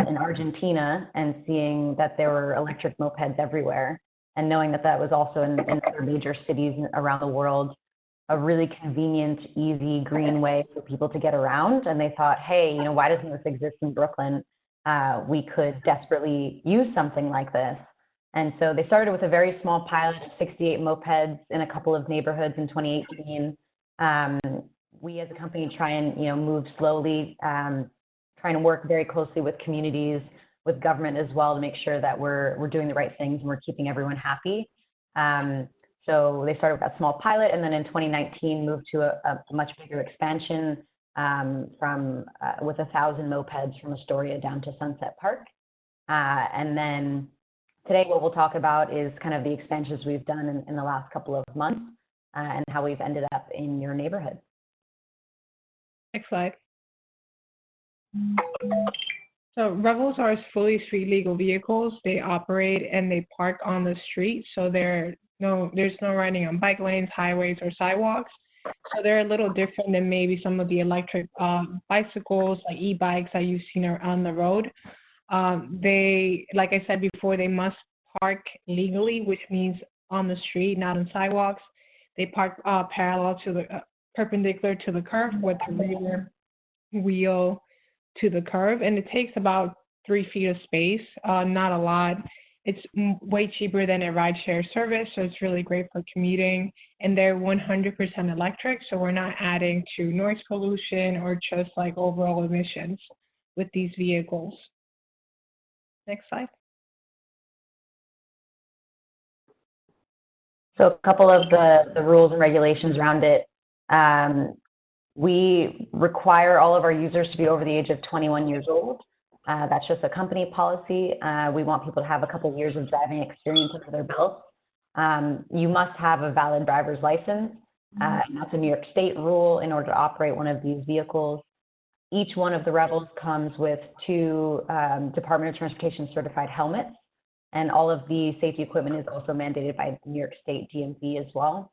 in Argentina and seeing that there were electric mopeds everywhere, and knowing that that was also in other major cities around the world, a really convenient, easy, green way for people to get around. And they thought, hey, you know, why doesn't this exist in Brooklyn? We could desperately use something like this. And so they started with a very small pilot of 68 mopeds in a couple of neighborhoods in 2018. We as a company try and, you know, move slowly, trying to work very closely with communities, with government as well, to make sure that we're doing the right things and we're keeping everyone happy. So they started with that small pilot, and then in 2019 moved to a much bigger expansion with 1,000 mopeds from Astoria down to Sunset Park. And then today what we'll talk about is kind of the expansions we've done in the last couple of months and how we've ended up in your neighborhood. Next slide. So Revels are fully street legal vehicles. They operate and they park on the street, so there's no riding on bike lanes, highways, or sidewalks. So they're a little different than maybe some of the electric bicycles, like e-bikes that you've seen on the road. They, like I said before, they must park legally, which means on the street, not on sidewalks. They park parallel to the perpendicular to the curb with the rear wheel to the curb, and it takes about 3 feet of space, not a lot. It's way cheaper than a rideshare service, so it's really great for commuting. And they're 100% electric, so we're not adding to noise pollution or just like overall emissions with these vehicles. Next slide. So a couple of the rules and regulations around it. We require all of our users to be over the age of 21 years old. That's just a company policy. We want people to have a couple of years of driving experience under their belt. You must have a valid driver's license. That's a New York State rule in order to operate one of these vehicles. Each one of the Revels comes with 2 Department of Transportation certified helmets, and all of the safety equipment is also mandated by New York State DMV as well.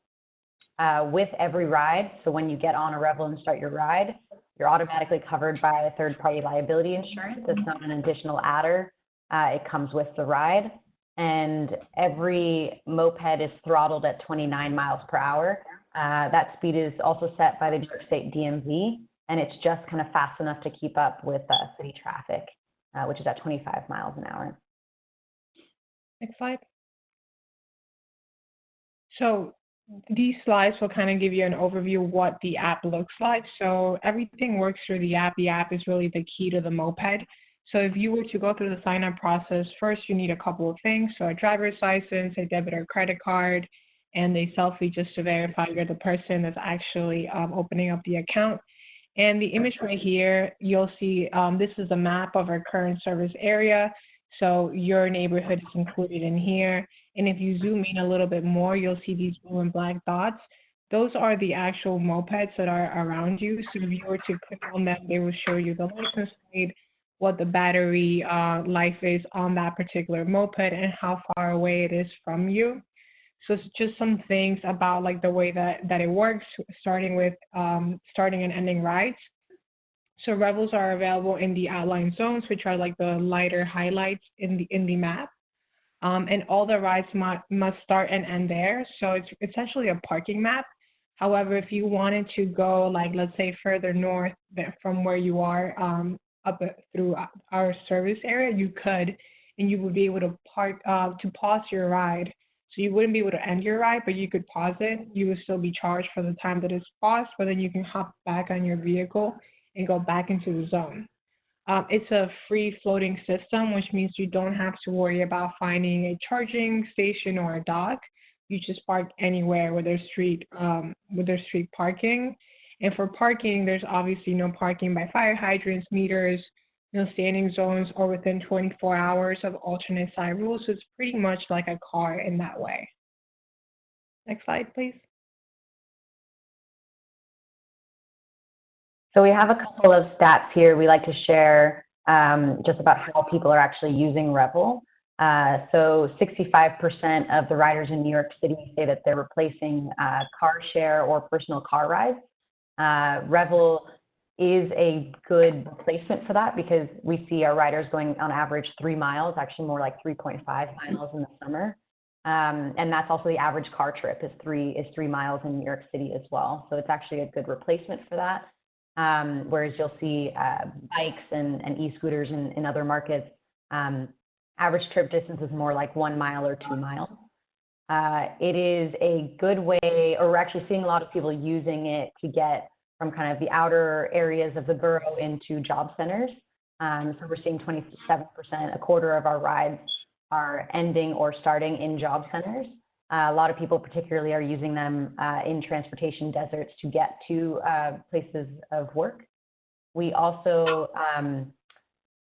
With every ride, so when you get on a Revel and start your ride, you're automatically covered by a third-party liability insurance. It's not an additional adder. It comes with the ride. And every moped is throttled at 29 miles per hour. That speed is also set by the New York State DMV, and it's just kind of fast enough to keep up with city traffic, which is at 25 miles an hour. Next slide. So these slides will kind of give you an overview of what the app looks like. So everything works through the app. The app is really the key to the moped. So if you were to go through the sign-up process, first you need a couple of things. So a driver's license, a debit or credit card, and a selfie just to verify you're the person that's actually opening up the account. And the image right here, you'll see this is a map of our current service area. So your neighborhood is included in here. And if you zoom in a little bit more, you'll see these blue and black dots. Those are the actual mopeds that are around you. So if you were to click on them, they will show you the license plate, what the battery life is on that particular moped, and how far away it is from you. So it's just some things about like the way that it works, starting with starting and ending rides. So Revels are available in the outline zones, which are like the lighter highlights in the map. And all the rides must start and end there. So it's essentially a parking map. However, if you wanted to go, like, let's say further north from where you are up through our service area, you could, and you would be able to pause your ride. So you wouldn't be able to end your ride, but you could pause it. You would still be charged for the time that it's paused, but then you can hop back on your vehicle and go back into the zone. It's a free floating system, which means you don't have to worry about finding a charging station or a dock. You just park anywhere with their street parking. And for parking, there's obviously no parking by fire hydrants, meters, no standing zones, or within 24 hours of alternate side rules. So it's pretty much like a car in that way. Next slide, please. So we have a couple of stats here we like to share just about how people are actually using Revel. So 65% of the riders in New York City say that they're replacing car share or personal car rides. Revel is a good replacement for that because we see our riders going on average 3 miles, actually more like 3.5 miles in the summer. And that's also the average car trip is 3 miles in New York City as well. So it's actually a good replacement for that. Whereas you'll see bikes and e-scooters in other markets, average trip distance is more like 1 mile or 2 miles. It is a good way, or we're actually seeing a lot of people using it to get from kind of the outer areas of the borough into job centers. So we're seeing 27%, a quarter of our rides are ending or starting in job centers. A lot of people particularly are using them in transportation deserts to get to places of work. We also,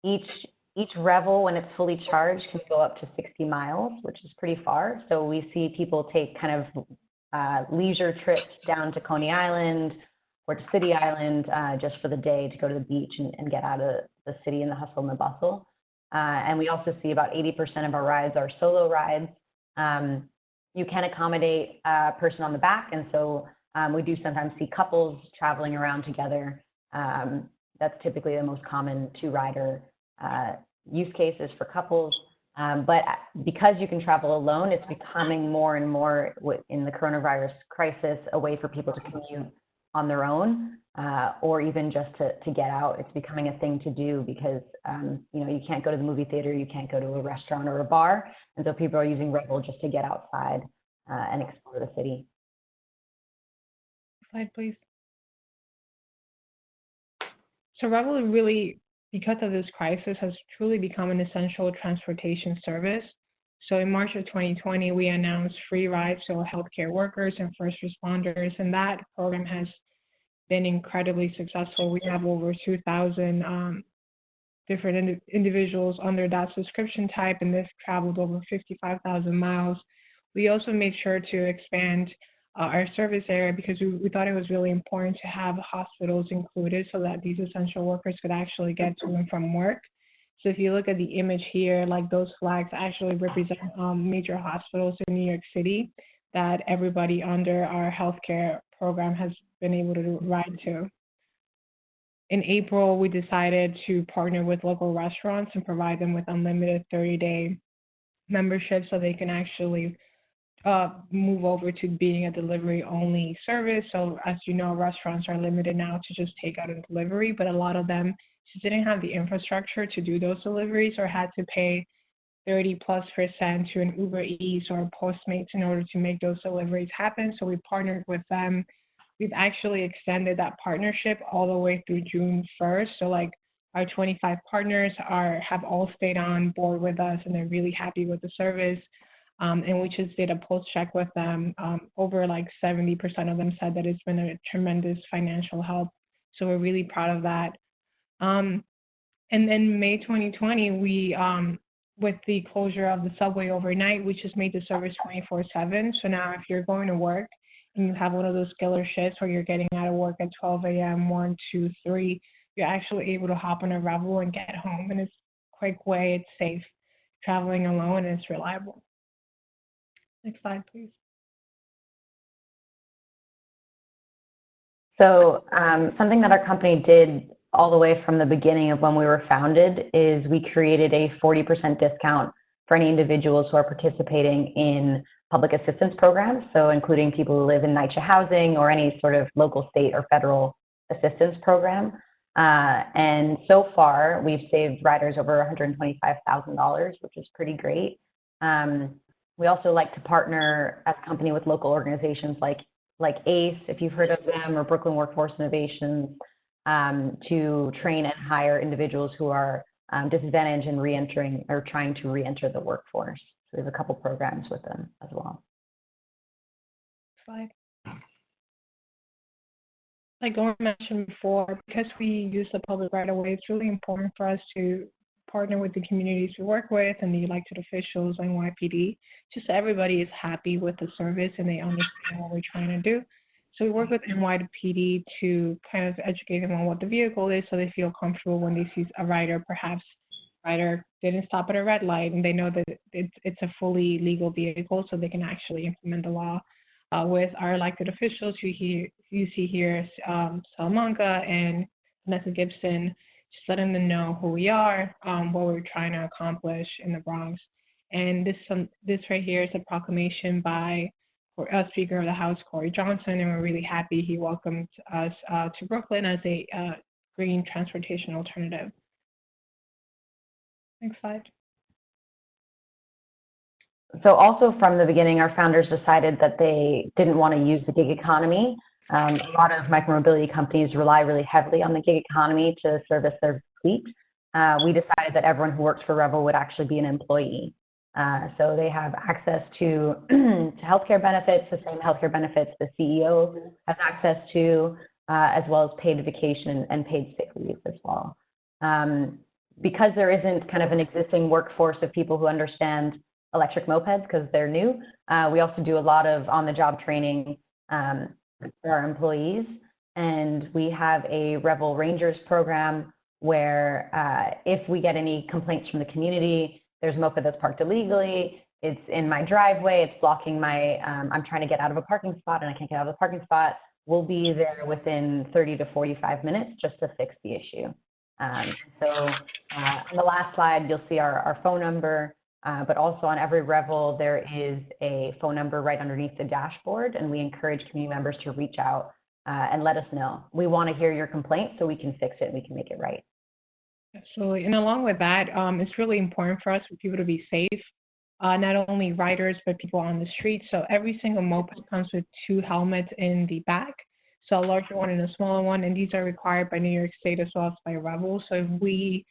each Revel, when it's fully charged, can go up to 60 miles, which is pretty far. So we see people take kind of leisure trips down to Coney Island or to City Island just for the day to go to the beach and get out of the city and the hustle and the bustle. And we also see about 80% of our rides are solo rides. You can accommodate a person on the back, and so we do sometimes see couples traveling around together. That's typically the most common two-rider use cases for couples. But because you can travel alone, it's becoming more and more in the coronavirus crisis a way for people to commute on their own or even just to get out. It's becoming a thing to do because you can't go to the movie theater, you can't go to a restaurant or a bar, and so people are using Revel just to get outside and explore the city. Slide, please. So Revel really, because of this crisis, has truly become an essential transportation service. So in March of 2020, we announced free rides to healthcare workers and first responders, and that program has been incredibly successful. We have over 2,000 different individuals under that subscription type, and they've traveled over 55,000 miles. We also made sure to expand our service area because we thought it was really important to have hospitals included so that these essential workers could actually get to and from work. So if you look at the image here, like those flags actually represent major hospitals in New York City that everybody under our healthcare program has been able to ride to. In April, we decided to partner with local restaurants and provide them with unlimited 30-day membership so they can actually move over to being a delivery-only service. So as you know, restaurants are limited now to just takeout and delivery, but a lot of them just didn't have the infrastructure to do those deliveries or had to pay 30+% to an Uber Eats or a Postmates in order to make those deliveries happen. So we partnered with them. We've actually extended that partnership all the way through June 1st. So like our 25 partners have all stayed on board with us and they're really happy with the service. And we just did a pulse check with them. Over like 70% of them said that it's been a tremendous financial help. So we're really proud of that. And then May 2020, we, with the closure of the subway overnight, we just made the service 24/7. So now if you're going to work and you have one of those killer shifts where you're getting out of work at 12 a.m., 1, 2, 3, you're actually able to hop on a Revel and get home. And it's a quick way, it's safe, traveling alone, and it's reliable. Next slide, please. So something that our company did all the way from the beginning of when we were founded is we created a 40% discount for any individuals who are participating in public assistance programs, so including people who live in NYCHA housing or any sort of local, state, or federal assistance program. And so far, we've saved riders over $125,000, which is pretty great. We also like to partner as a company with local organizations like ACE, if you've heard of them, or Brooklyn Workforce Innovations, to train and hire individuals who are disadvantaged and re-entering or trying to re-enter the workforce. So there's a couple programs with them as well. Slide. Like Lauren mentioned before, because we use the public right away, it's really important for us to partner with the communities we work with and the elected officials, NYPD, just so everybody is happy with the service and they understand what we're trying to do. So we work with NYPD to kind of educate them on what the vehicle is so they feel comfortable when they see a rider. Perhaps rider didn't stop at a red light and they know that it's a fully legal vehicle, so they can actually implement the law. With our elected officials, you see here Salamanca and Vanessa Gibson, just letting them know who we are, what we're trying to accomplish in the Bronx. And this right here is a proclamation by Speaker of the House, Corey Johnson, and we're really happy he welcomed us to Brooklyn as a green transportation alternative. Next slide. So also from the beginning, our founders decided that they didn't want to use the gig economy. A lot of micromobility companies rely really heavily on the gig economy to service their fleet. We decided that everyone who works for Revel would actually be an employee. So they have access to healthcare benefits, the same healthcare benefits the CEO has access to, as well as paid vacation and paid sick leave as well. Because there isn't kind of an existing workforce of people who understand electric mopeds because they're new, we also do a lot of on-the-job training for our employees. And we have a Revel Rangers program where if we get any complaints from the community, there's a moped that's parked illegally, it's in my driveway, it's blocking my, I'm trying to get out of a parking spot and I can't get out of the parking spot, we'll be there within 30 to 45 minutes just to fix the issue. So on the last slide, you'll see our phone number, but also on every Revel, there is a phone number right underneath the dashboard, and we encourage community members to reach out and let us know. We want to hear your complaint so we can fix it and we can make it right. Absolutely. And along with that, it's really important for us for people to be safe, not only riders, but people on the street. So every single moped comes with 2 helmets in the back, so a larger one and a smaller one, and these are required by New York State as well as by Revel. So if we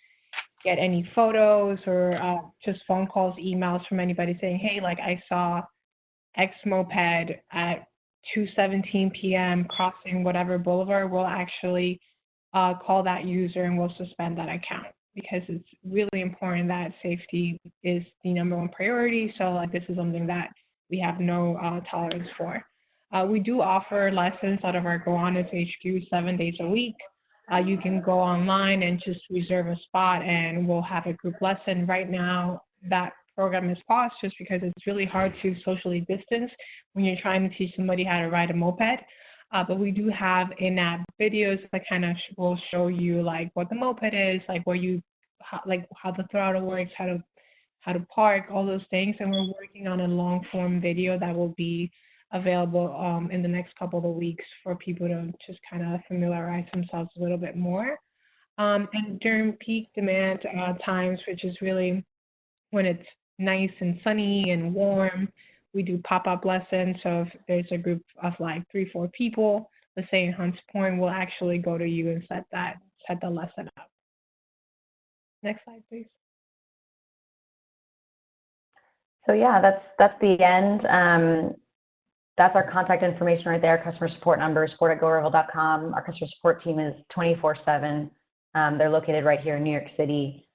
get any photos or just phone calls, emails from anybody saying, hey, like I saw X moped at 2:17 p.m. crossing whatever boulevard, we'll actually call that user and we'll suspend that account, because it's really important that safety is the #1 priority. So like this is something that we have no tolerance for. We do offer lessons out of our Gowanus HQ 7 days a week. You can go online and just reserve a spot and we'll have a group lesson. Right now, that program is paused just because it's really hard to socially distance when you're trying to teach somebody how to ride a moped. But we do have in-app videos that kind of will show you like what the moped is, like where you, how the throttle works, how to park, all those things. And we're working on a long-form video that will be available in the next couple of weeks for people to just kind of familiarize themselves a little bit more. And during peak demand times, which is really when it's nice and sunny and warm, we do pop-up lessons. So if there's a group of like 3-4 people, let's say in Hunts Point, we'll actually go to you and set the lesson up. Next slide, please. So yeah, that's the end. That's our contact information right there. Customer support number, support@gorevel.com. Our customer support team is 24/7. They're located right here in New York City.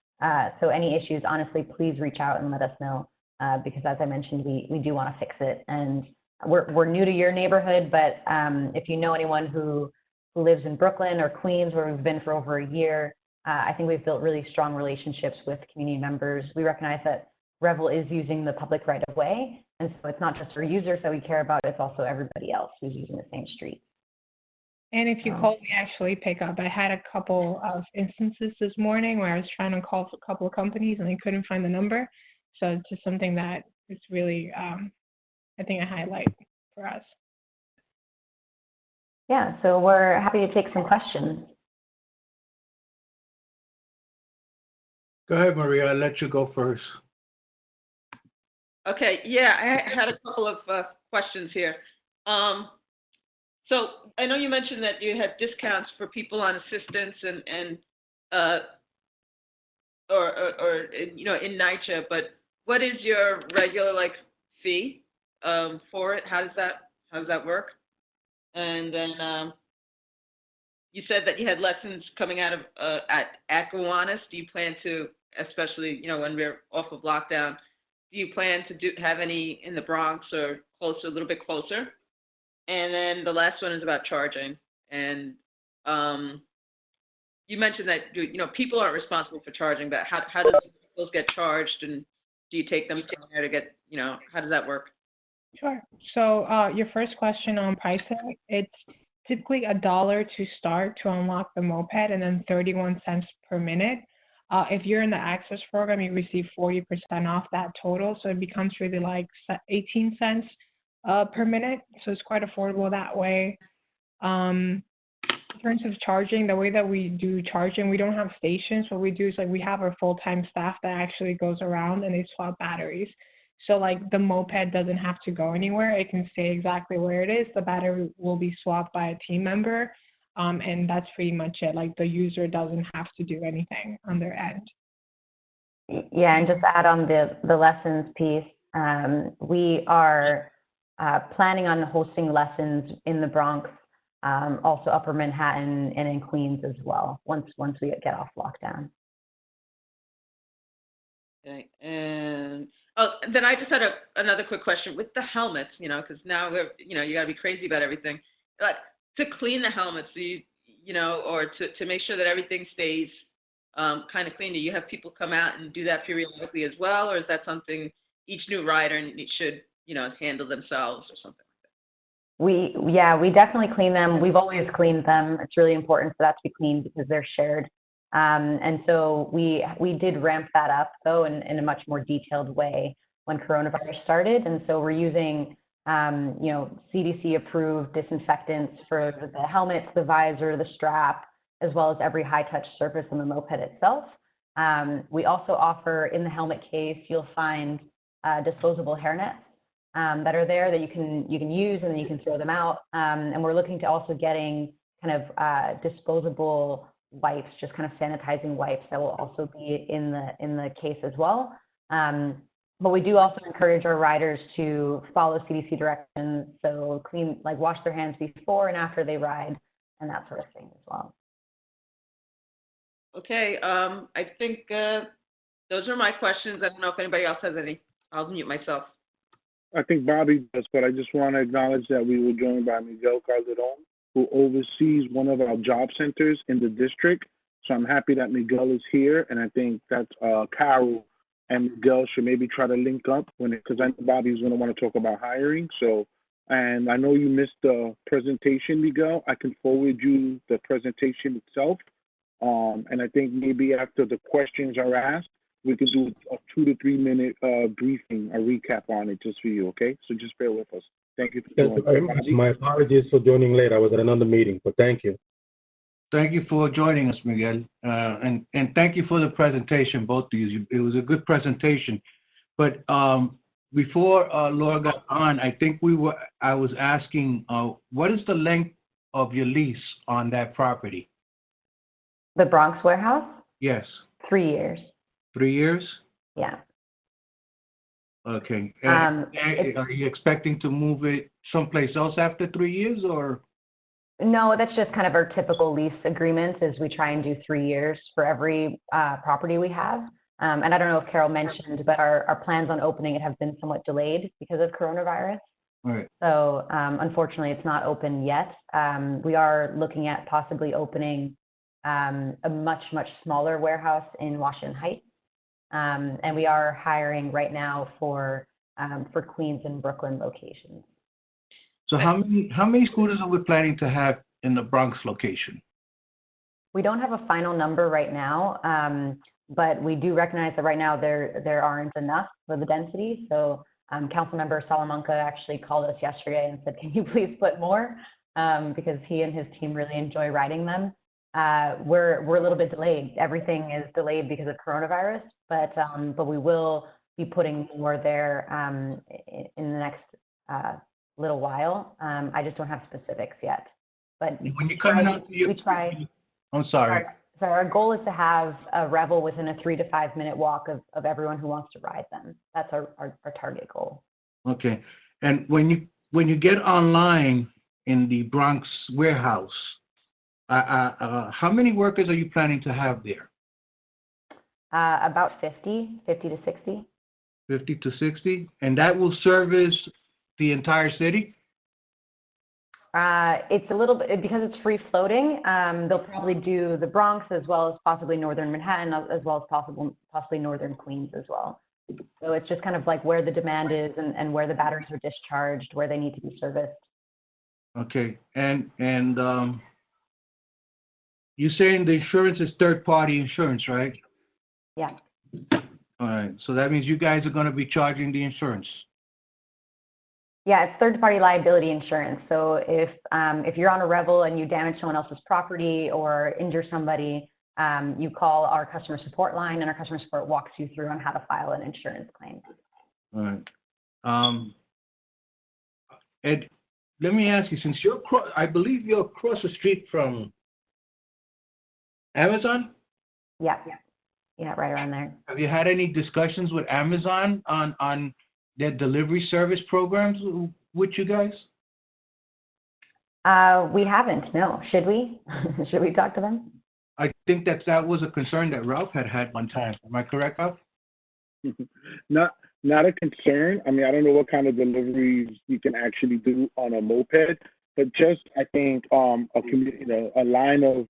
So any issues, honestly, please reach out and let us know, because as I mentioned, we do want to fix it. And we're new to your neighborhood, but if you know anyone who lives in Brooklyn or Queens, where we've been for over a year, I think we've built really strong relationships with community members. We recognize that Revel is using the public right of way, and so it's not just our users that we care about, it's also everybody else who's using the same street. And if you call, we actually pick up. I had a couple of instances this morning where I was trying to call for a couple of companies and I couldn't find the number. So it's just something that is really, I think, a highlight for us. Yeah, so we're happy to take some questions. Go ahead, Maria. I'll let you go first. Okay, yeah, I had a couple of questions here. So I know you mentioned that you had discounts for people on assistance and or you know, in NYCHA, but what is your regular like fee for it? How does that work? And then you said that you had lessons coming out of at Gowanus. Do you plan to, especially, you know, when we're off of lockdown, do you plan to have any in the Bronx or closer, a little bit closer? And then the last one is about charging. And you mentioned that, you know, people aren't responsible for charging, but how do those get charged, and do you take them somewhere to get, you know, how does that work? Sure. So your first question on pricing, it's typically $1 to start to unlock the moped, and then 31 cents per minute. If you're in the access program, you receive 40% off that total, so it becomes really like 18 cents per minute. So it's quite affordable that way. In terms of charging, the way that we do charging, we don't have stations. What we do is like we have our full-time staff that actually goes around and they swap batteries. So like the moped doesn't have to go anywhere. It can stay exactly where it is. The battery will be swapped by a team member. And that's pretty much it. Like the user doesn't have to do anything on their end. Yeah, and just to add on the lessons piece, we are planning on hosting lessons in the Bronx, also Upper Manhattan, and in Queens as well, once we get off lockdown. Okay, and then I just had another quick question with the helmets, because now we're, you got to be crazy about everything. Like to clean the helmets, or to make sure that everything stays kind of clean. Do you have people come out and do that periodically as well, or is that something each new rider should, handle themselves or something? We definitely clean them. We've always cleaned them. It's really important for that to be cleaned because they're shared. And so we did ramp that up though in a much more detailed way when coronavirus started. And so we're using CDC approved disinfectants for the helmets, the visor, the strap, as well as every high touch surface on the moped itself. We also offer in the helmet case, you'll find disposable hairnets that are there that you can use and then you can throw them out. And we're looking to also getting kind of disposable wipes, just kind of sanitizing wipes that will also be in the case as well. But we do also encourage our riders to follow CDC directions, so wash their hands before and after they ride, and that sort of thing as well. Okay, I think those are my questions. I don't know if anybody else has any. I'll mute myself. I think Bobby does, but I just want to acknowledge that we were joined by Miguel Calderon, who oversees one of our job centers in the district. So I'm happy that Miguel is here, and I think that Carol and Miguel should maybe try to link up because I know Bobby's going to want to talk about hiring. So, and I know you missed the presentation, Miguel. I can forward you the presentation itself. And I think maybe after the questions are asked, we can do a 2 to 3 minute briefing, a recap on it just for you, okay? So just bear with us. Thank you for joining. My apologies for joining late. I was at another meeting, but thank you. Thank you for joining us, Miguel. And thank you for the presentation, both of you. It was a good presentation. But before Laura got on, I think I was asking, what is the length of your lease on that property? The Bronx warehouse? Yes. 3 years. 3 years? Yeah. Okay. Are you expecting to move it someplace else after 3 years, or? No, that's just kind of our typical lease agreement is we try and do 3 years for every property we have. And I don't know if Carol mentioned, but our plans on opening it have been somewhat delayed because of coronavirus. Right. So unfortunately, it's not open yet. We are looking at possibly opening a much, much smaller warehouse in Washington Heights. And we are hiring right now for Queens and Brooklyn locations. So how many scooters are we planning to have in the Bronx location? We don't have a final number right now, but we do recognize that right now there aren't enough for the density. So Councilmember Salamanca actually called us yesterday and said, "Can you please put more?" Because he and his team really enjoy riding them. We're a little bit delayed. Everything is delayed because of coronavirus, but we will be putting more there in the next little while. I just don't have specifics yet. But when you come out, we try. I'm sorry. So our goal is to have a Revel within a 3 to 5 minute walk of everyone who wants to ride them. That's our target goal. Okay. And when you get online in the Bronx warehouse, how many workers are you planning to have there? About 50 to 60. 50 to 60? And that will service the entire city? It's a little bit, because it's free floating, they'll probably do the Bronx as well as possibly northern Manhattan, as well as possibly northern Queens as well. So it's just kind of like where the demand is and where the batteries are discharged, where they need to be serviced. Okay. And you're saying the insurance is third-party insurance, right? Yeah. All right. So that means you guys are going to be charging the insurance. Yeah, it's third-party liability insurance. So if you're on a Revel and you damage someone else's property or injure somebody, you call our customer support line, and our customer support walks you through on how to file an insurance claim. All right. Ed, let me ask you, since I believe you're across the street from Amazon? Yeah, right around there. Have you had any discussions with Amazon on their delivery service programs with you guys? We haven't, no. Should we? Should we talk to them? I think that was a concern that Ralph had one time. Am I correct, Ralph? Not a concern. I mean, I don't know what kind of deliveries you can actually do on a moped, but just I think a line of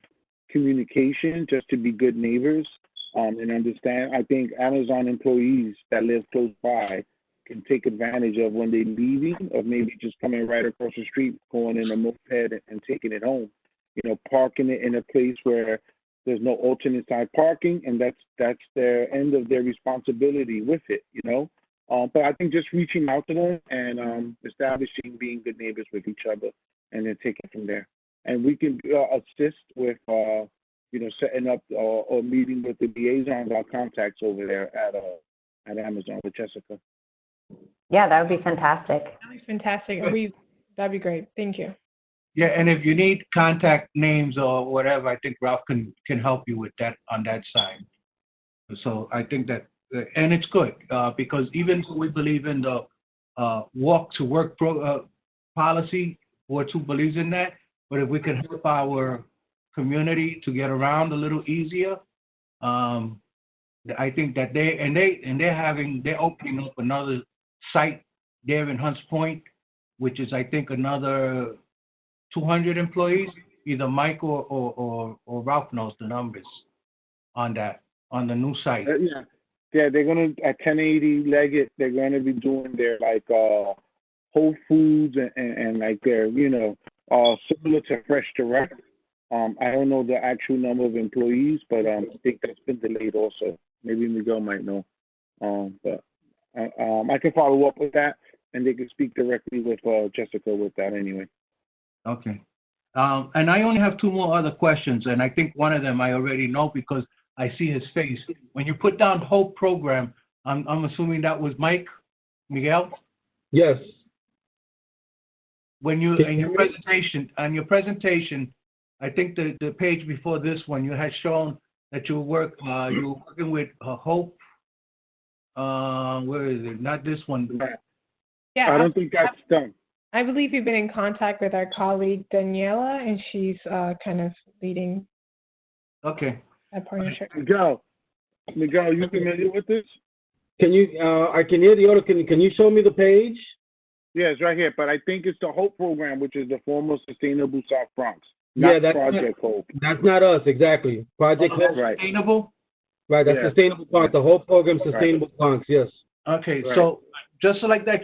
communication just to be good neighbors and understand. I think Amazon employees that live close by can take advantage of when they're leaving, of maybe just coming right across the street, going in a moped and taking it home. You know, parking it in a place where there's no alternate side parking, and that's their end of their responsibility with it. You know. But I think just reaching out to them and establishing being good neighbors with each other, and then taking it from there. And we can assist with, setting up or meeting with the liaisons, our contacts over there at Amazon with Jessica. Yeah, that would be fantastic. That would be fantastic. That'd be great. Thank you. Yeah, and if you need contact names or whatever, I think Ralph can help you with that on that side. So I think that. And it's good because even though we believe in the walk to work policy, Ward 2 believes in that. But if we can help our community to get around a little easier, I think that they're opening up another site there in Hunts Point, which is I think another 200 employees. Either Mike or Ralph knows the numbers on the new site. Yeah, they're gonna at 1080 Leggett. They're gonna be doing their Whole Foods and like their similar to Fresh Direct. I don't know the actual number of employees, but I think that's been delayed also. Maybe Miguel might know. But I can follow up with that, and they can speak directly with Jessica with that anyway. Okay. And I only have two more other questions, and I think one of them I already know because I see his face. When you put down Hope Program, I'm assuming that was Miguel? Yes. When you in your presentation, I think the page before this one, you had shown that you were working with Hope. Where is it? Not this one. Yeah. I don't think that's done. I believe you've been in contact with our colleague Daniela, and she's kind of leading. Okay. That partnership. Miguel, you familiar with this? Can you? I can hear the order. Can you show me the page? Yeah, it's right here. But I think it's the Hope Program, which is the former Sustainable South Bronx. That's Project Hope. That's not us exactly. Project Hope. Right. Sustainable. That's Sustainable Bronx. The Hope Program, Sustainable Bronx. Yes. Okay, so just so like that,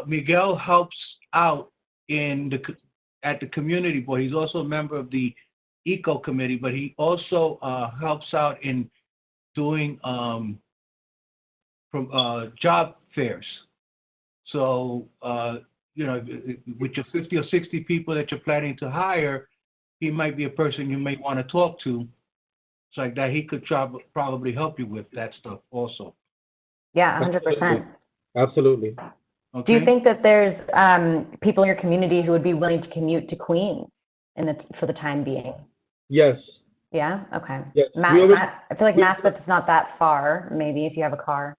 Miguel helps out at the community board. He's also a member of the Eco committee, but he also helps out in doing job fairs. So with your 50 or 60 people that you're planning to hire, he might be a person you may want to talk to. It's like that. He could probably help you with that stuff also. Yeah, 100%. Absolutely. Okay. Do you think that there's people in your community who would be willing to commute to Queens for the time being? Yes. Yeah? Okay. Yes. I feel like Maspeth's not that far, maybe, if you have a car.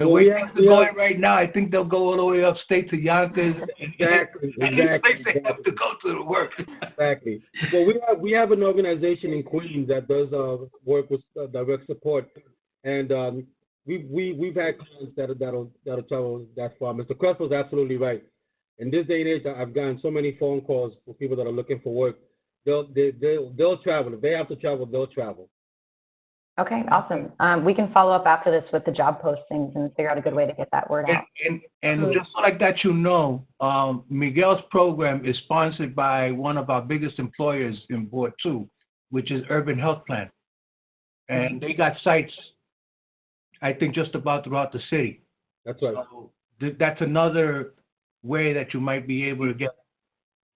The way things are going right now, I think they'll go all the way upstate to Yonkers. Exactly. They have to go to the work. Exactly. Well, we have an organization in Queens that does work with direct support, and we've had clients that'll travel that far. Mr. Crespo's absolutely right. In this day and age, I've gotten so many phone calls for people that are looking for work. They'll travel. If they have to travel, they'll travel. Okay, awesome. We can follow up after this with the job postings and figure out a good way to get that word out. And just so like that, Miguel's program is sponsored by one of our biggest employers in Board 2, which is Urban Health Plan. And they got sites, I think, just about throughout the city. That's right. So that's another way that you might be able to get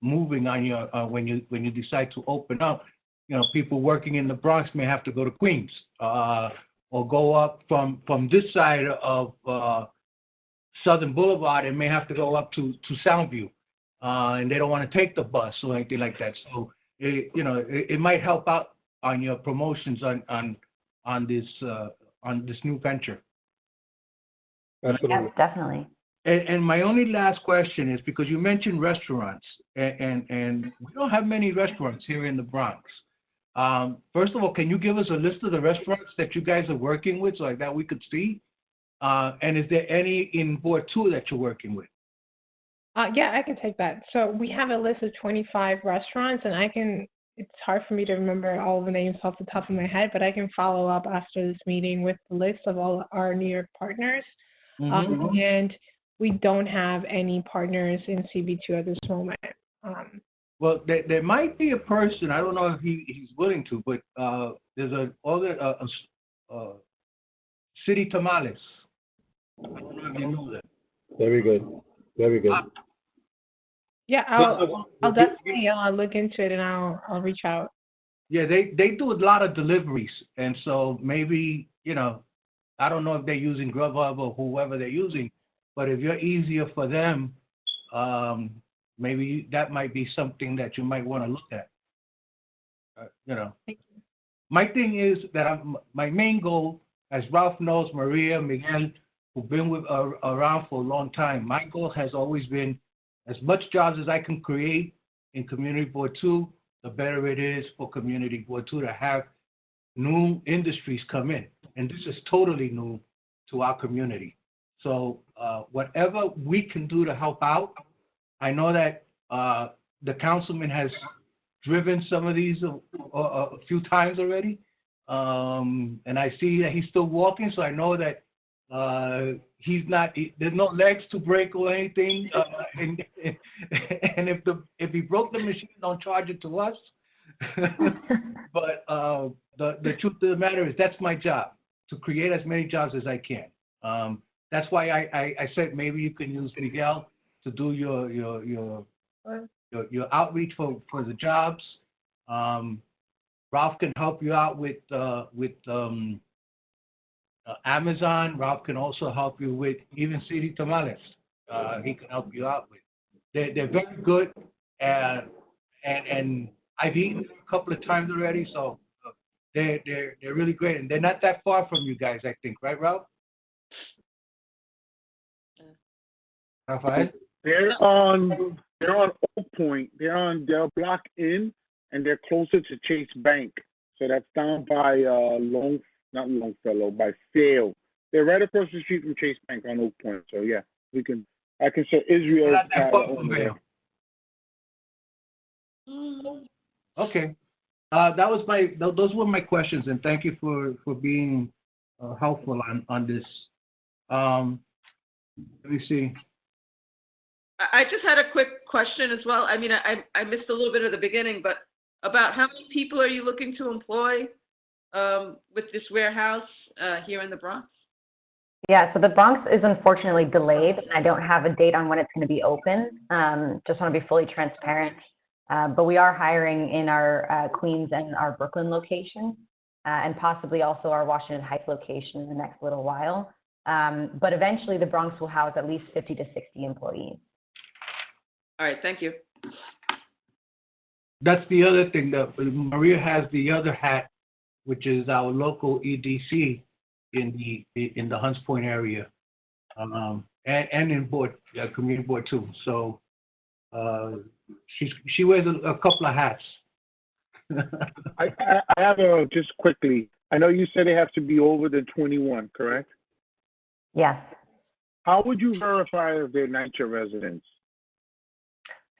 moving on your when you decide to open up. People working in the Bronx may have to go to Queens, or go up from this side of Southern Boulevard and may have to go up to Soundview, and they don't want to take the bus or anything like that. So it might help out on your promotions on this new venture. Absolutely. Yes, definitely. And my only last question is, because you mentioned restaurants, and we don't have many restaurants here in the Bronx. First of all, can you give us a list of the restaurants that you guys are working with, so like that we could see? And is there any in Board 2 that you're working with? Yeah, I can take that. So we have a list of 25 restaurants, and it's hard for me to remember all the names off the top of my head, but I can follow up after this meeting with the list of all our New York partners. Mm-hmm. And we don't have any partners in CB2 at this moment. Well, there might be a person, I don't know if he's willing to, but there's City Tamales. I don't know if you know that. Very good. Very good. Yeah, I'll definitely look into it, and I'll reach out. Yeah, they do a lot of deliveries, and so maybe, I don't know if they're using Grubhub or whoever they're using, but if you're easier for them, maybe that might be something that you might want to look at. My thing is that my main goal, as Ralph knows, Maria, Miguel, who've been around for a long time, my goal has always been as much jobs as I can create in Community Board 2, the better it is for Community Board 2 to have new industries come in. And this is totally new to our community. So whatever we can do to help out, I know that the councilman has driven some of these a few times already. And I see that he's still walking, so I know that there's no legs to break or anything. And if he broke the machine, don't charge it to us. But the truth of the matter is, that's my job, to create as many jobs as I can. That's why I said maybe you can use Miguel to do your outreach for the jobs. Ralph can help you out with Amazon. Ralph can also help you with even City Tamales. He can help you out with. They're very good, and I've eaten a couple of times already, so they're really great, and they're not that far from you guys, I think, right, Ralph? Rafael? They're on Oak Point. They're block in, and they're closer to Chase Bank. So that's down by not Longfellow, by Fail. They're right across the street from Chase Bank on Oak Point. So yeah, I can say Israel. Not that far from Vail. Okay. Those were my questions, and thank you for being helpful on this. Let me see. I just had a quick question as well. I mean, I missed a little bit of the beginning, but about how many people are you looking to employ with this warehouse here in the Bronx? Yeah, so the Bronx is unfortunately delayed. I don't have a date on when it's going to be open. Just want to be fully transparent. But we are hiring in our Queens and our Brooklyn location, and possibly also our Washington Heights location in the next little while. But eventually the Bronx will house at least 50 to 60 employees. All right, thank you. That's the other thing, that Maria has the other hat, which is our local EDC in the Hunts Point area, and in Community Board 2. So she wears a couple of hats. I have just quickly. I know you said they have to be over the 21, correct? Yes. How would you verify if they're NYCHA residents?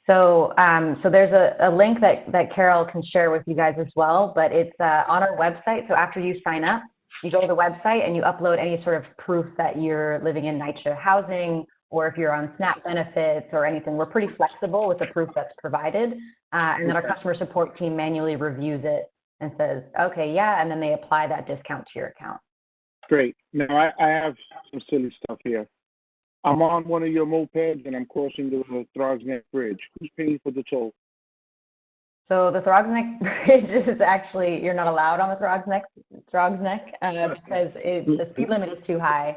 So there's a link that Carol can share with you guys as well, but it's on our website. So after you sign up, you go to the website and you upload any sort of proof that you're living in NYCHA housing, or if you're on SNAP benefits or anything. We're pretty flexible with the proof that's provided. And then our customer support team manually reviews it and says, okay, yeah, and then they apply that discount to your account. Great. Now, I have some silly stuff here. I'm on one of your mopeds and I'm crossing the Throgs Neck Bridge. Who's paying for the toll? So the Throgs Neck Bridge is actually, you're not allowed on the Throgs Neck because the speed limit is too high.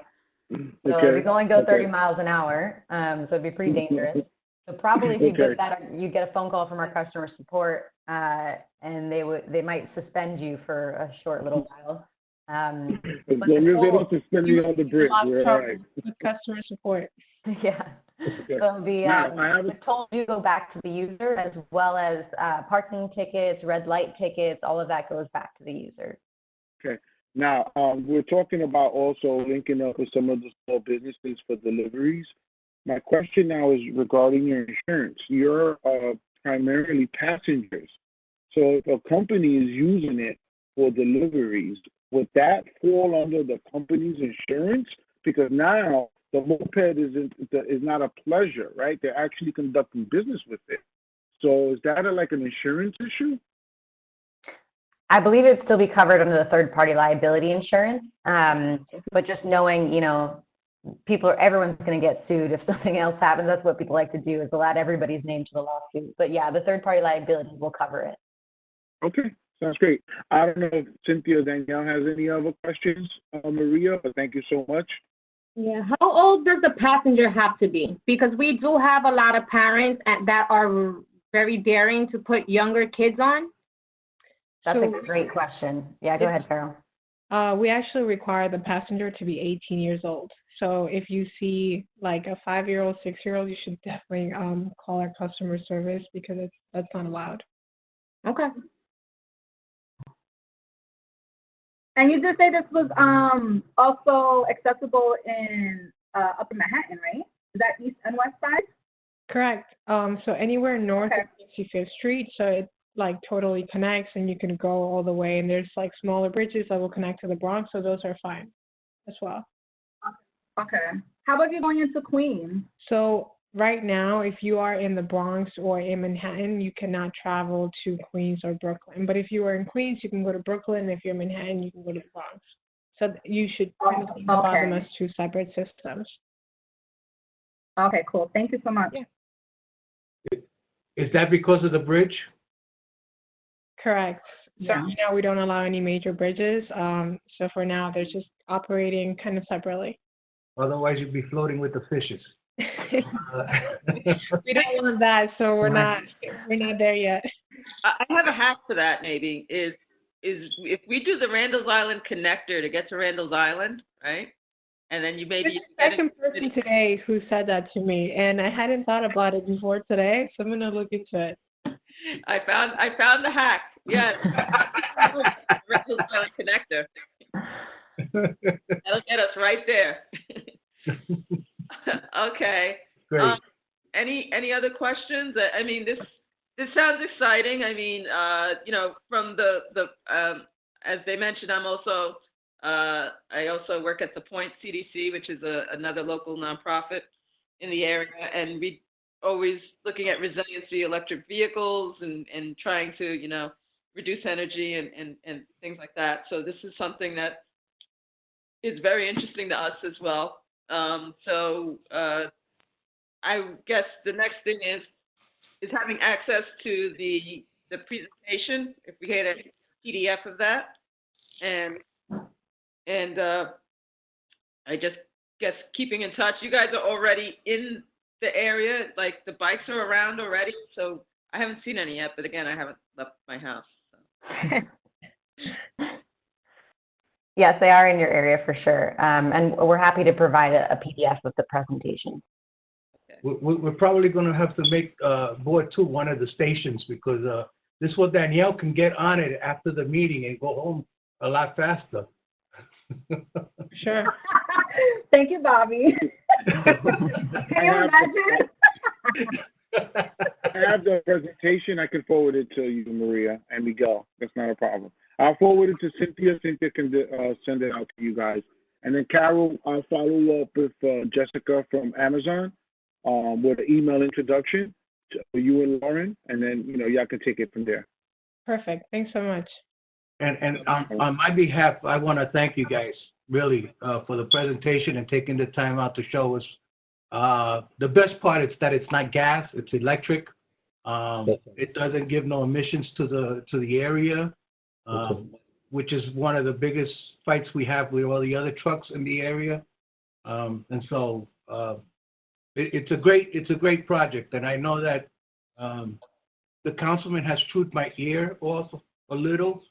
So you can only go 30 miles an hour, so it'd be pretty dangerous. So probably if you get that, you get a phone call from our customer support, and they might suspend you for a short little while. As long as they don't suspend you on the bridge, we're all right. With customer support. Yeah. Okay. So the toll do go back to the user, as well as parking tickets, red light tickets, all of that goes back to the user. Okay. Now, we're talking about also linking up with some of the small businesses for deliveries. My question now is regarding your insurance. You're primarily passengers. So if a company is using it for deliveries, would that fall under the company's insurance? Because now the moped is not a pleasure, right? They're actually conducting business with it. So is that like an insurance issue? I believe it'd still be covered under the third-party liability insurance, but just knowing, everyone's going to get sued if something else happens. That's what people like to do, is add everybody's name to the lawsuit. But yeah, the third-party liability will cover it. Okay, sounds great. I don't know if Cynthia or Danielle has any other questions, Maria, but thank you so much. Yeah, how old does the passenger have to be? Because we do have a lot of parents that are very daring to put younger kids on. That's a great question. Yeah, go ahead, Farrell. We actually require the passenger to be 18 years old. So if you see like a 5-year-old, 6-year-old, you should definitely call our customer service, because that's not allowed. Okay. And you did say this was also accessible in up in Manhattan, right? Is that east and west side? Correct. So anywhere north of 65th Street, so it like totally connects, and you can go all the way. And there's like smaller bridges that will connect to the Bronx, so those are fine as well. Okay. How about you going into Queens? So right now, if you are in the Bronx or in Manhattan, you cannot travel to Queens or Brooklyn. But if you are in Queens, you can go to Brooklyn. If you're in Manhattan, you can go to the Bronx. So you should think about them as two separate systems. Okay, cool. Thank you so much. Yeah. Is that because of the bridge? Correct. So right now we don't allow any major bridges. So for now, they're just operating kind of separately. Otherwise, you'd be floating with the fishes. We don't want that, so we're not there yet. I have a hack for that. Maybe is if we do the Randall's Island connector to get to Randall's Island, right? And then you maybe There's a second person today who said that to me, and I hadn't thought about it before today, so I'm gonna look into it. I found the hack. Yes, Randall's Island connector. That'll get us right there. Okay. Great. Any other questions? I mean, this sounds exciting. I mean, from the as they mentioned, I also work at the Point CDC, which is another local nonprofit in the area, and we always looking at resiliency, electric vehicles, and trying to reduce energy and things like that. So this is something that is very interesting to us as well. So I guess the next thing is having access to the presentation, if we get a PDF of that, and I just guess keeping in touch. You guys are already in the area, like the bikes are around already, so I haven't seen any yet, but again, I haven't left my house. So. Yes, they are in your area for sure. And we're happy to provide a PDF of the presentation. We're probably going to have to make Board 2 one of the stations, because this way Danielle can get on it after the meeting and go home a lot faster. Sure. Thank you, Bobby. Can you imagine? have the presentation. I can forward it to you, Maria and Miguel. That's not a problem. I'll forward it to Cynthia. Cynthia can send it out to you guys. And then Carol, I'll follow up with Jessica from Amazon with an email introduction to you and Lauren, and then y'all can take it from there. Perfect. Thanks so much. And on my behalf, I want to thank you guys really for the presentation and taking the time out to show us. The best part is that it's not gas; it's electric. It doesn't give no emissions to the area, which is one of the biggest fights we have with all the other trucks in the area. And so it's a great project, and I know that the councilman has truth my ear also a little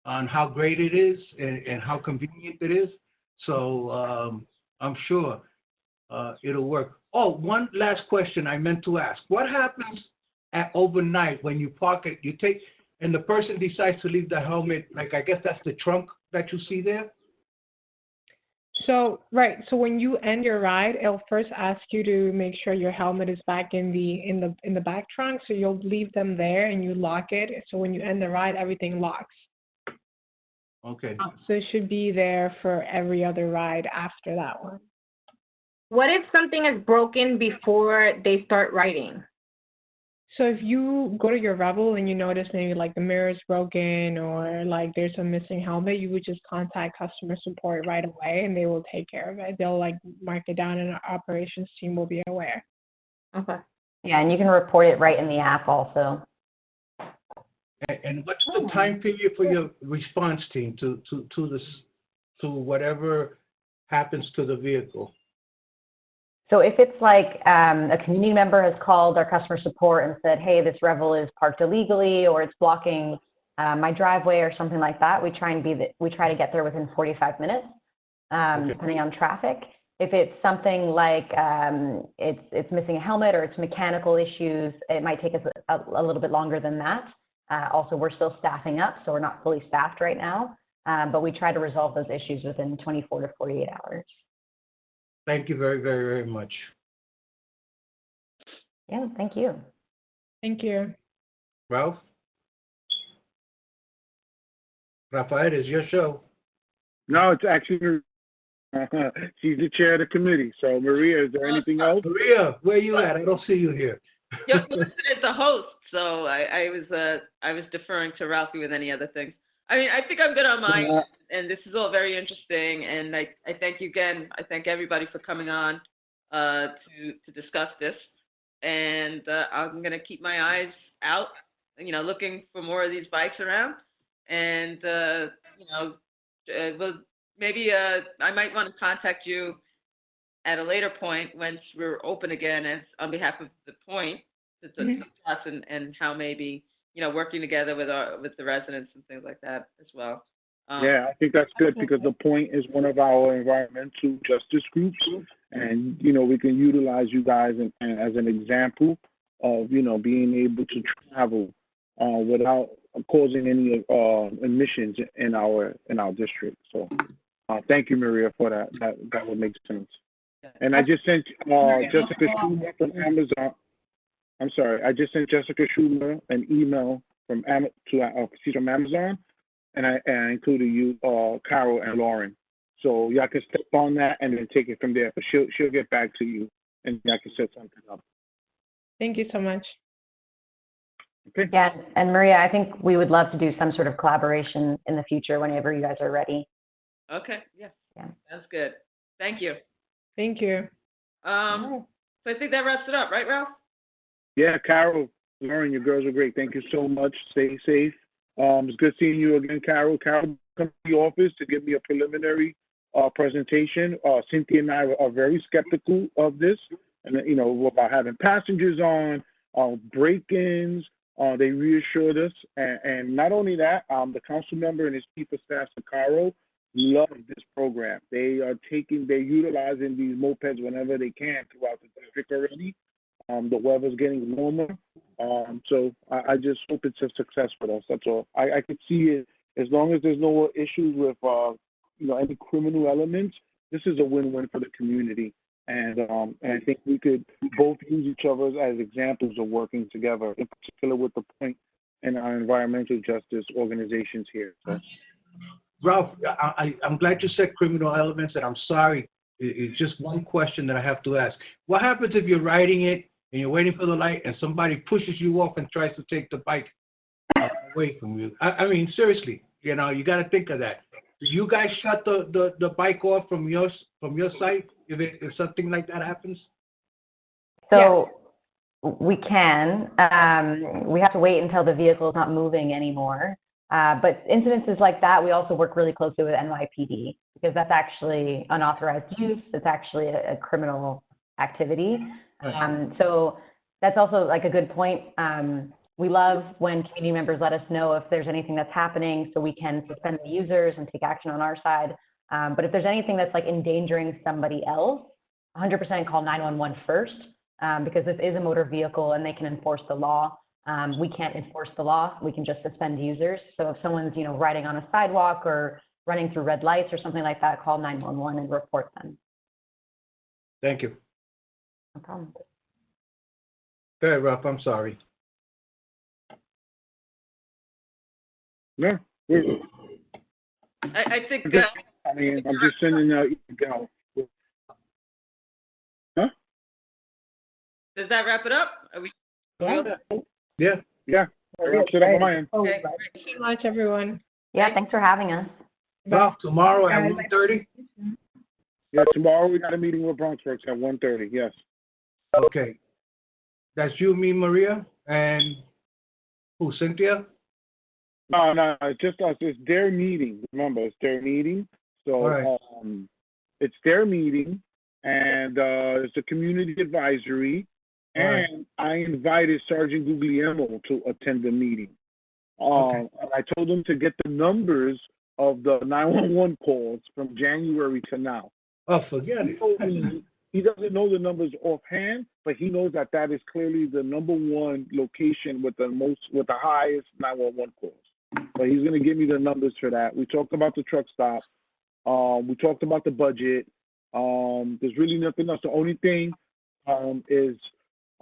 on how great it is and how convenient it is. So I'm sure it'll work. Oh, one last question I meant to ask. What happens at overnight when you park it, and the person decides to leave the helmet, like I guess that's the trunk that you see there? So, right. So when you end your ride, it'll first ask you to make sure your helmet is back in the back trunk. So you'll leave them there and you lock it. So when you end the ride, everything locks. Okay. So it should be there for every other ride after that one. What if something is broken before they start riding? So if you go to your Revel and you notice maybe like the mirror is broken or like there's a missing helmet, you would just contact customer support right away and they will take care of it. They'll like mark it down and our operations team will be aware. Okay. Yeah, and you can report it right in the app also. And what's the time period for your response team to whatever happens to the vehicle? So if it's like a community member has called our customer support and said, hey, this Revel is parked illegally or it's blocking my driveway or something like that, we try to get there within 45 minutes, depending on traffic. If it's something like it's missing a helmet or it's mechanical issues, it might take us a little bit longer than that. Also, we're still staffing up, so we're not fully staffed right now, but we try to resolve those issues within 24 to 48 hours. Thank you very, very, very much. Yeah, thank you. Thank you. Ralph? Rafael, it's your show. No, it's actually she's the chair of the committee. So Maria, is there anything else? Maria, where you at? I don't see you here. You're listed as a host, so I was deferring to Ralphie with any other things. I mean, I think I'm good on my end, and this is all very interesting, and I thank you again. I thank everybody for coming on to discuss this, and I'm going to keep my eyes out, looking for more of these bikes around, and, well, maybe I might want to contact you at a later point once we're open again as on behalf of the point to discuss and how maybe working together with the residents and things like that as well. Yeah, I think that's good because the point is one of our environmental justice groups, and we can utilize you guys as an example of being able to travel without causing any emissions in our district. So thank you, Maria, for that. That would make sense. And I just sent Jessica Schumer from Amazon. I'm sorry, I just sent Jessica Schumer an email from she's from Amazon, and I included you, Carol and Lauren. So y'all can step on that and then take it from there. But she'll get back to you, and y'all can set something up. Thank you so much. Okay. Yeah, and Maria, I think we would love to do some sort of collaboration in the future whenever you guys are ready. Okay. Yeah. Yeah. Sounds good. Thank you. Thank you. So I think that wraps it up, right, Ralph? Yeah, Carol, Lauren, your girls are great. Thank you so much. Stay safe. It's good seeing you again, Carol. Carol, come to the office to give me a preliminary presentation. Cynthia and I are very skeptical of this, and about having passengers on, break-ins. They reassured us, and not only that, the council member and his chief of staff, Sakaro, love this program. They're utilizing these mopeds whenever they can throughout the district already. The weather's getting warmer, so I just hope it's a success for us. That's all. I could see it as long as there's no issues with any criminal elements. This is a win-win for the community, And I think we could both use each other as examples of working together, in particular with the point in our environmental justice organizations here. So. Ralph, I'm glad you said criminal elements, and I'm sorry. It's just one question that I have to ask. What happens if you're riding it and you're waiting for the light and somebody pushes you off and tries to take the bike away from you? I mean, seriously, you know, you got to think of that. Do you guys shut the bike off from your site if something like that happens? So we can. We have to wait until the vehicle is not moving anymore. But incidences like that, we also work really closely with NYPD because that's actually unauthorized use. It's actually a criminal activity. So that's also like a good point. We love when community members let us know if there's anything that's happening so we can suspend the users and take action on our side. But if there's anything that's like endangering somebody else, 100% call 911 first because this is a motor vehicle and they can enforce the law. We can't enforce the law. We can just suspend users. So if someone's, you know, riding on a sidewalk or running through red lights or something like that, call 911 and report them. Thank you. No problem. Go ahead, Ralph. I'm sorry. Yeah. I think. I mean, I'm just sending out. Huh? Does that wrap it up? Are we? Yeah. Yeah. Wraps it up on my end. Okay. Thank you so much, everyone. Yeah, thanks for having us. Ralph, tomorrow at 1:30? Yeah, tomorrow we got a meeting with Bronxworks at 1:30. Yes. Okay. That's you, me, Maria, and who, Cynthia? No, it's just us. It's their meeting. Remember, it's their meeting. So right. It's their meeting, and it's a community advisory. And I invited Sergeant Guglielmo to attend the meeting. And I told him to get the numbers of the 911 calls from January to now. Oh, forget it. He doesn't know the numbers offhand, but he knows that that is clearly the number one location with the highest 911 calls. But he's going to give me the numbers for that. We talked about the truck stop. We talked about the budget. There's really nothing else. The only thing is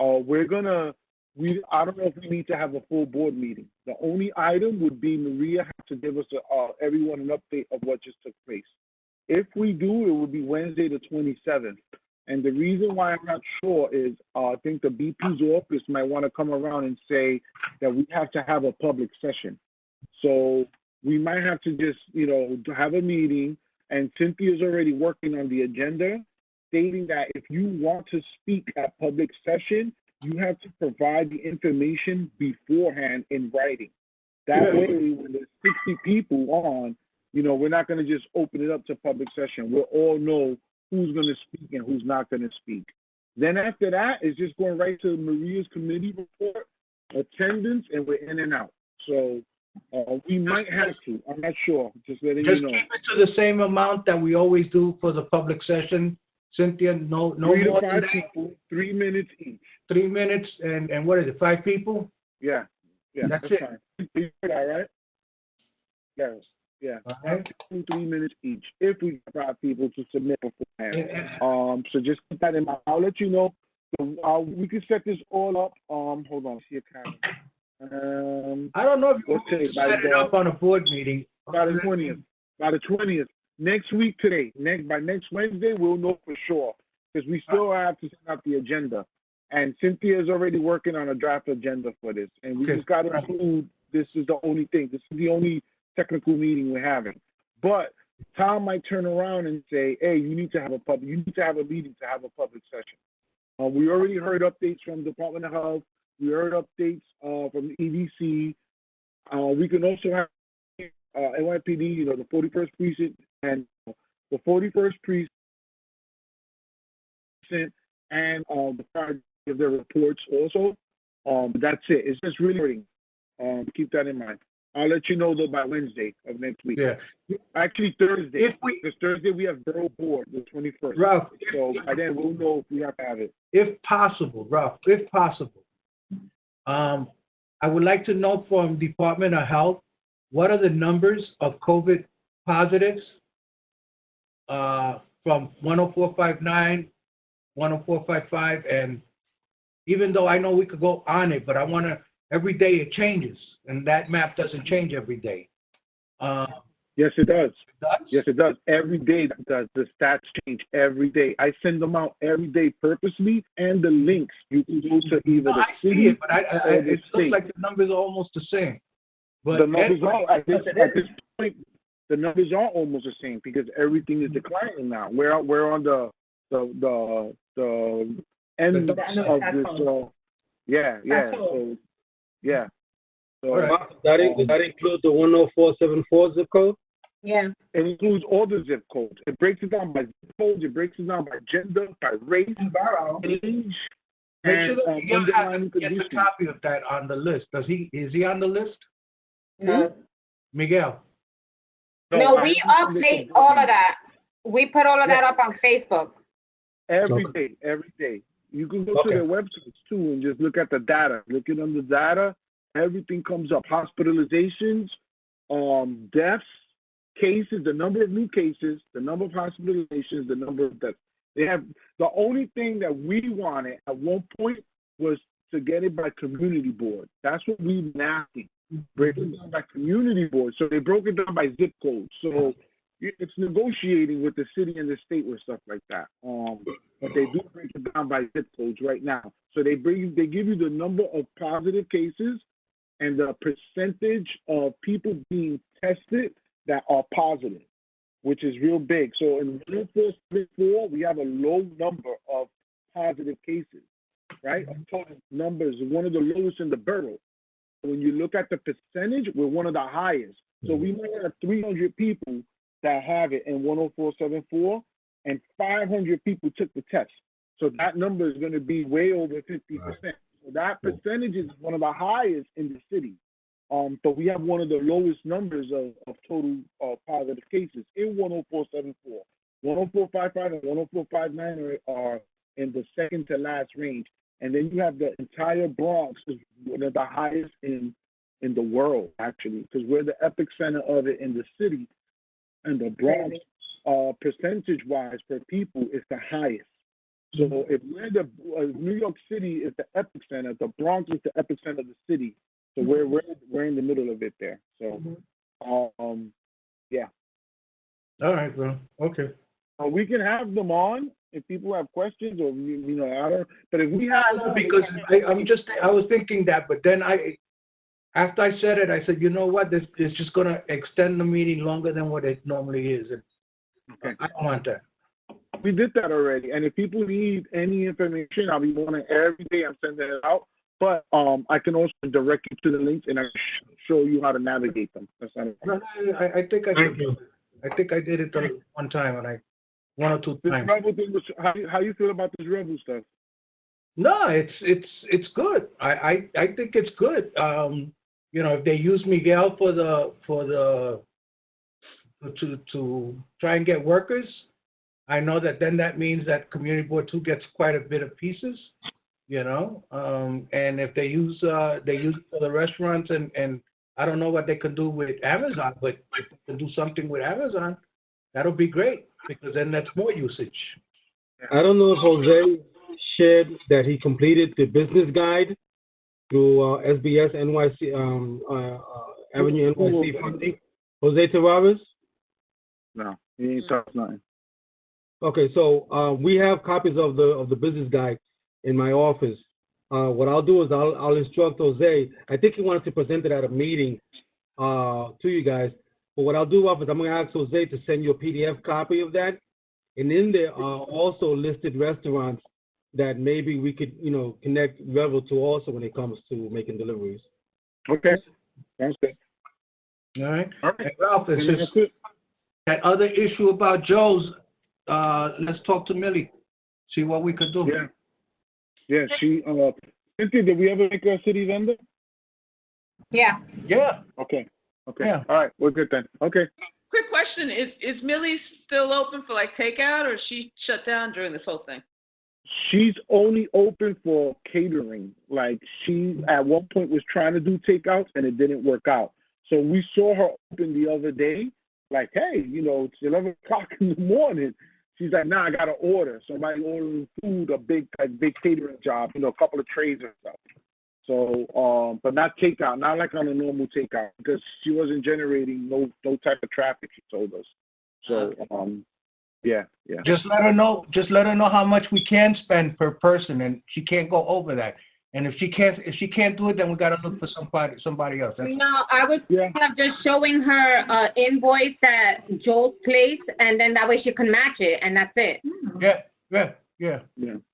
I don't know if we need to have a full board meeting. The only item would be Maria has to give us everyone an update of what just took place. If we do, it will be Wednesday the 27th. And the reason why I'm not sure is I think the BP's office might want to come around and say that we have to have a public session. So we might have to just, have a meeting, and Cynthia's already working on the agenda, stating that if you want to speak at public session, you have to provide the information beforehand in writing. That way, when there's 60 people on, we're not going to just open it up to public session. We'll all know who's going to speak and who's not going to speak. Then after that, it's just going right to Maria's committee report, attendance, and we're in and out. So we might have to. I'm not sure. Just letting you know. Just keep it to the same amount that we always do for the public session. Cynthia, no 3 to more 5 than that. people, 3 minutes each. 3 minutes, and what is it, 5 people? Yeah, That's it. Fine. You heard that, right? Yes. Yeah. Okay. 2 3 minutes each. If we get 5 people to submit beforehand. So just keep that in mind. I'll let you know. So, we can set this all up. Hold on. See your camera. I don't know if you want to set it up on a board meeting. By the 20th. By the 20th. Next week today. By next Wednesday, we'll know for sure. Because we still have to send out the agenda. And Cynthia is already working on a draft agenda for this. And we just got to include, this is the only thing. This is the only technical meeting we're having. But Tom might turn around and say, hey, you need to have a meeting to have a public session. We already heard updates from the Department of Health. We heard updates from the EDC. We can also have NYPD, the 41st precinct and the 41st precinct and the fire give their reports also. That's it. It's just really keep that in mind. I'll let you know though by Wednesday of next week. Yeah. Actually Thursday. Because Thursday we have Borough Board, the 21st. Ralph. So by then we'll know if we have to have it. If possible, Ralph, I would like to know from Department of Health, what are the numbers of COVID positives from 10459 10455, and even though I know we could go on it, but I want to, every day it changes, and that map doesn't change every day. Yes, it does. It does? Yes, it does. Every day it does. The stats change every day. I send them out every day purposely, and the links. You can go to either the I see city it, but it looks like the numbers are almost the same. But the numbers are at this point. The numbers are almost the same because everything is declining now. We're on the end of this. Yeah. So yeah. So right. Does that include the 10474 zip code? Yeah. It includes all the zip codes. It breaks it down by zip codes. It breaks it down by gender, by race, borough, age, make and sure that Miguel underlying gets a conditions. copy of that on the list. Is he on the list? No. Miguel. No, we update all of that. We put all of that up on Facebook. Every day. You can go to their websites too and just look at the data. Looking on the data, everything comes up. Hospitalizations, deaths, cases, the number of new cases, the number of hospitalizations, the number of deaths. They have the only thing that we wanted at one point was to get it by community board. That's what we've been asking. Break it down by community board. So they broke it down by zip code. So it's negotiating with the city and the state with stuff like that. But they do break it down by zip codes right now. So they give you the number of positive cases and the percentage of people being tested that are positive, which is real big. So in 10474, we have a low number of positive cases, right? Total numbers, one of the lowest in the borough. When you look at the percentage, we're one of the highest. So we might have 300 people that have it in 10474, and 500 people took the test. So that number is going to be way over 50%. So that percentage is one of the highest in the city. So we have one of the lowest numbers of total positive cases in 10474. 10455 and 10459 are in the second to last range. And then you have the entire Bronx is one of the highest in the world, actually, because we're the epicenter of it in the city. And the Bronx, percentage-wise per people, is the highest. So if we're New York City is the epicenter, the Bronx is the epicenter of the city. So we're in the middle of it there. So, yeah. All right, bro. Okay. We can have them on if people have questions or I don't. But if we have because I was thinking that, but then after I said it, I said, you know what? This is just gonna extend the meeting longer than what it normally is. Okay. I don't want that. We did that already, and if people need any information, I'll be wanting every day. I'm sending it out, but I can also direct you to the links and I can show you how to navigate them. That's not I think I did. I think I did it one time, and one or two times. Revel thing was, how you feel about this Revel stuff? No, it's good. I think it's good. If they use Miguel to try and get workers, I know that means that Community Board 2 gets quite a bit of pieces, and if they use it for the restaurants and I don't know what they can do with Amazon, but if they can do something with Amazon, that'll be great because then that's more usage. I don't know if Jose shared that he completed the business guide through SBS NYC Avenue NYC funding. Jose Tavares? No, he ain't talked nothing. Okay, so we have copies of the business guide in my office. What I'll do is I'll instruct Jose. I think he wanted to present it at a meeting to you guys. But what I'll do, office, I'm going to ask Jose to send you a PDF copy of that. And in there are also listed restaurants that maybe we could, connect Revel to also when it comes to making deliveries. Okay, sounds good. All right. Hey, Ralph, that other issue about Joe's, let's talk to Millie, see what we could do. Yeah, she, Cynthia, did we ever make her a city vendor? Yeah. Yeah. Okay. Yeah. All right, we're good then. Okay. Quick question: Is Millie still open for takeout, or is she shut down during this whole thing? She's only open for catering. She at one point was trying to do takeouts and it didn't work out. So we saw her open the other day. Hey, it's 11 o'clock in the morning. she's like, nah, I got to order. Somebody ordering food, a big catering job, a couple of trays and stuff. So, but not takeout, not like on a normal takeout, because she wasn't generating no type of traffic, she told us. So, yeah. Just let her know how much we can spend per person, and she can't go over that. And if she can't do it, then we gotta look for somebody else. No, I was kind of just showing her invoice at Joel's place, and then that way she can match it, and that's it. Yeah.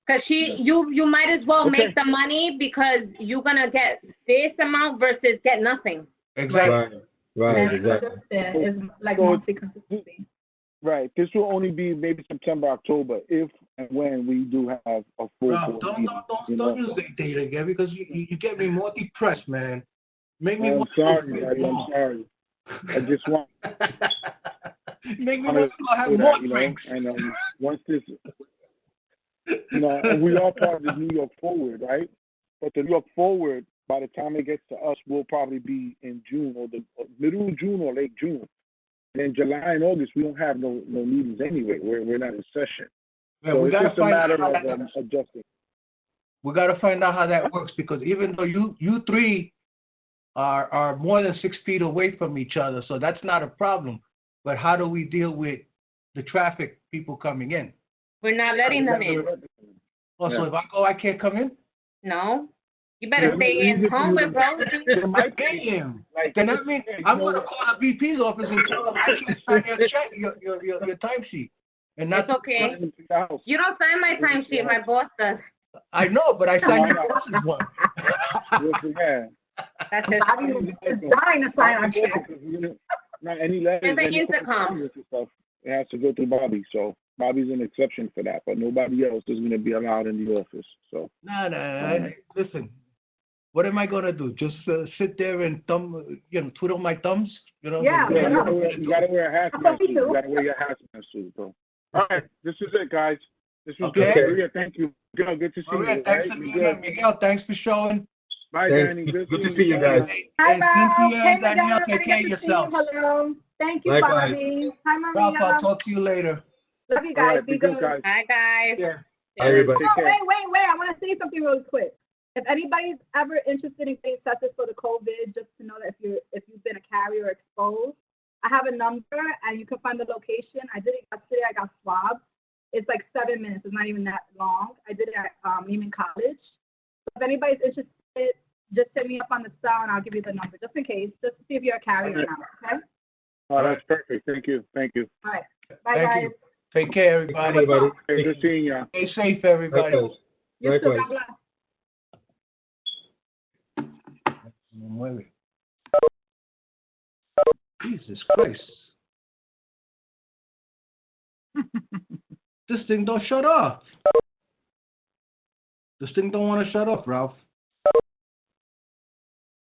Because you might as well make the money because you're gonna get this amount versus get nothing. Exactly. Right. Exactly. It's like monthly consistency. Right. This will only be maybe September, October, if and when we do have a full. Bro, don't use that date again, because you get me more depressed, man. Make me. I'm sorry, buddy. I'm sorry. I just want. Make me want to have more drinks. And once this, and we are part of the New York Forward, right? But the New York Forward, by the time it gets to us, will probably be in June or the middle of June or late June. And in July and August, we don't have no meetings anyway. We're not in session. Yeah, so we it's gotta just a find matter out of adjusting. We gotta find out how that works, because even though you three are more than 6 feet away from each other, so that's not a problem. But how do we deal with the traffic people coming in? We're not letting them in. So if I go, I can't come in? No. You better stay in home with bro. It might be him. Then that means I'm going to call the VP's office and tell them I can't sign your check, your timesheet. And that's okay. You don't sign my timesheet. My boss does. I know, but I signed your boss's one. That's his dying to sign on check. Not any letters, any stuff. It has to go through Bobby. So Bobby's an exception for that, but nobody else is going to be allowed in the office. So no. Listen. What am I gonna do? Just sit there and twiddle my thumbs? Yeah. You gotta wear a hazmat suit. You gotta wear your hazmat suit, bro. All right, this is it, guys. This was good. Maria, thank you. Good to see you. Thanks again, Miguel. Thanks for showing. Bye, Danny. Good to see you guys. Bye, Cynthia and Danielle, take care of yourself. Hello. Thank you, Likewise. Bobby. Hi, Maria. Ralph, I'll talk to you later. Love you guys. Right, be good, guys. Hi, guys. Yeah. Hi, everybody. Oh, wait. I want to say something really quick. If anybody's ever interested in getting tested for the COVID, just to know that if you've been a carrier or exposed, I have a number and you can find the location. I did it yesterday. I got swabbed. It's like 7 minutes. It's not even that long. I did it at Neiman College. So if anybody's interested, just hit me up on the cell and I'll give you the number just in case, just to see if you're a carrier or not. Okay? Oh, that's perfect. Thank you. All right. Bye, Thank guys. you. Take care, everybody. Hey, good seeing you. Stay safe, everybody. You too. God bless. Jesus Christ. This thing don't shut off. This thing don't want to shut off, Ralph.